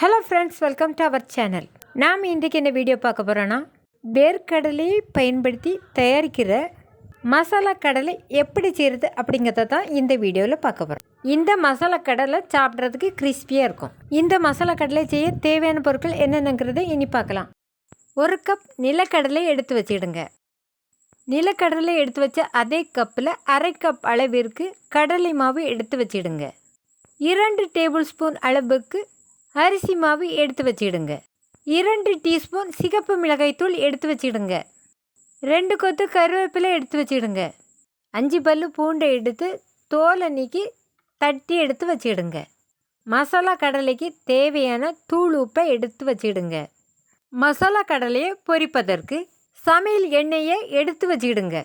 Hello friends, welcome to our channel. நாம் இன்றைக்கி என்ன வீடியோ பார்க்க போகிறோன்னா, வேர்க்கடலையை பயன்படுத்தி தயாரிக்கிற மசாலா கடலை எப்படி செய்கிறது அப்படிங்கிறத தான் இந்த வீடியோவில் பார்க்க போகிறோம். இந்த மசாலா கடலை சாப்பிட்றதுக்கு கிறிஸ்பியாக இருக்கும். இந்த மசாலா கடலை செய்ய தேவையான பொருட்கள் என்னென்னங்கிறத இனி பார்க்கலாம். 1 கப் நிலக்கடலை எடுத்து வச்சுக்கிடுங்க. நிலக்கடலை எடுத்து வச்ச அதே கப்பில் 1/2 கப் அளவிற்கு கடலை மாவு எடுத்து வச்சிடுங்க. 2 டேபிள் ஸ்பூன் அளவுக்கு அரிசி மாவு எடுத்து வச்சிடுங்க. 2 டீஸ்பூன் சிகப்பு மிளகாய்த்தூள் எடுத்து வச்சிடுங்க. 2 கொத்து கருவேப்பிலை எடுத்து வச்சிடுங்க. 5 பல்லு பூண்டை எடுத்து தோலை நீக்கி தட்டி எடுத்து வச்சிடுங்க. மசாலா கடலைக்கு தேவையான தூள் உப்பை எடுத்து வச்சிடுங்க. மசாலா கடலையை பொரிப்பதற்கு சமையல் எண்ணெயை எடுத்து வச்சிடுங்க.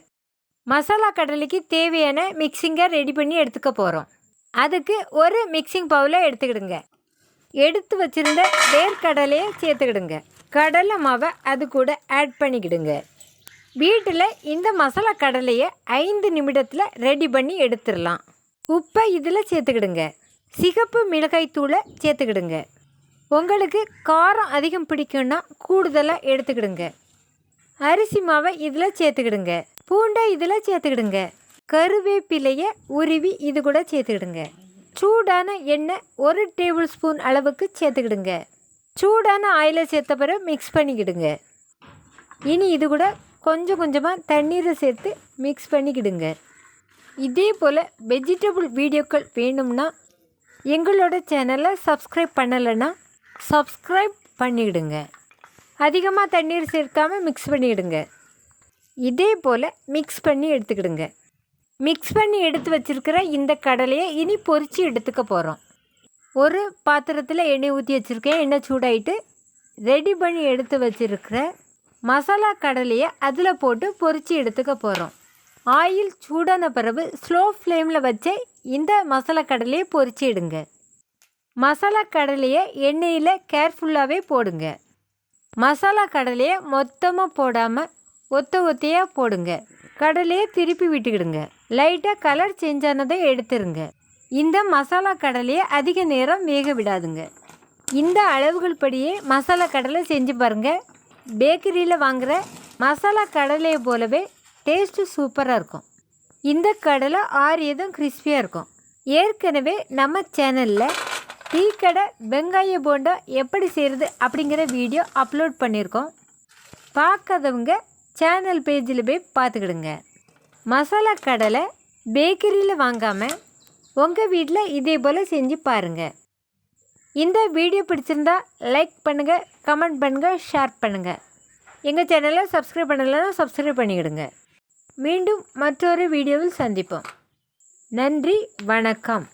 மசாலா கடலைக்கு தேவையான மிக்சிங்கை ரெடி பண்ணி எடுத்துக்க போகிறோம். அதுக்கு ஒரு மிக்சிங் பவுலை எடுத்துக்கிடுங்க. எடுத்து வச்சுருந்த வேர்க்கடலையை சேர்த்துக்கிடுங்க. கடலை மாவை அது கூட ஆட் பண்ணிக்கிடுங்க. வீட்டில் இந்த மசாலா கடலையை 5 நிமிடத்தில் ரெடி பண்ணி எடுத்துடலாம். உப்பை இதில் சேர்த்துக்கிடுங்க. சிகப்பு மிளகாய் தூளை சேர்த்துக்கிடுங்க. உங்களுக்கு காரம் அதிகம் பிடிக்கும்னா கூடுதலாக எடுத்துக்கிடுங்க. அரிசி மாவை இதில் சேர்த்துக்கிடுங்க. பூண்டை இதில் சேர்த்துக்கிடுங்க. கருவேப்பிலையை உருவி இது கூட சேர்த்துக்கிடுங்க. சூடான எண்ணெய் 1 டேபிள் ஸ்பூன் அளவுக்கு சேர்த்துக்கிடுங்க. சூடான ஆயிலை சேர்த்த பிறகு மிக்ஸ் பண்ணிக்கிடுங்க. இனி இது கூட கொஞ்சம் கொஞ்சமாக தண்ணீரை சேர்த்து மிக்ஸ் பண்ணிக்கிடுங்க. இதே போல் வெஜிடபிள் வீடியோக்கள் வேணும்னா எங்களோட சேனலை சப்ஸ்கிரைப் பண்ணலைன்னா சப்ஸ்கிரைப் பண்ணிவிடுங்க. அதிகமாக தண்ணீர் சேர்க்காமல் மிக்ஸ் பண்ணிவிடுங்க. இதே போல் மிக்ஸ் பண்ணி எடுத்துக்கிடுங்க. மிக்ஸ் பண்ணி எடுத்து வச்சுருக்கிற இந்த கடலையை இனி பொரித்து எடுத்துக்க போகிறோம். ஒரு பாத்திரத்தில் எண்ணெய் ஊற்றி வச்சுருக்கேன். எண்ணெய் சூடாயிட்டு ரெடி பண்ணி எடுத்து வச்சுருக்கிற மசாலா கடலையை அதில் போட்டு பொரித்து எடுத்துக்க போகிறோம். ஆயில் சூடான பிறகு ஸ்லோ ஃப்ளேமில் வச்சு இந்த மசாலா கடலையை பொரித்து எடுங்க. மசாலா கடலையை எண்ணெயில் கேர்ஃபுல்லாகவே போடுங்க. மசாலா கடலையை மொத்தமாக போடாமல் ஒத்தையாக போடுங்க. கடலையை திருப்பி விட்டுக்கிடுங்க. லைட்டாக கலர் சேஞ்ச் ஆனதை எடுத்துருங்க. இந்த மசாலா கடலையை அதிக நேரம் வேக விடாதுங்க. இந்த அளவுகள் படியே மசாலா கடலை செஞ்சு பாருங்கள். பேக்கரியில் வாங்குகிற மசாலா கடலையை போலவே டேஸ்ட்டு சூப்பராக இருக்கும். இந்த கடலை ஆறியதும் கிறிஸ்பியாக இருக்கும். ஏற்கனவே நம்ம சேனலில் டீ கடை வெங்காய போண்டா எப்படி செய்கிறது அப்படிங்கிற வீடியோ அப்லோட் பண்ணியிருக்கோம். பார்க்காதவங்க சேனல் பேஜில் போய் பார்த்துக்கிடுங்க. மசாலா கடலை பேக்கரியில் வாங்காமல் உங்கள் வீட்டில் இதே போல் செஞ்சு பாருங்கள். இந்த வீடியோ பிடிச்சிருந்தா லைக் பண்ணுங்கள், கமெண்ட் பண்ணுங்கள், ஷேர் பண்ணுங்கள். எங்கள் சேனலை சப்ஸ்கிரைப் பண்ணலைன்னா சப்ஸ்கிரைப் பண்ணிக்கிடுங்க. மீண்டும் மற்றொரு வீடியோவில் சந்திப்போம். நன்றி, வணக்கம்.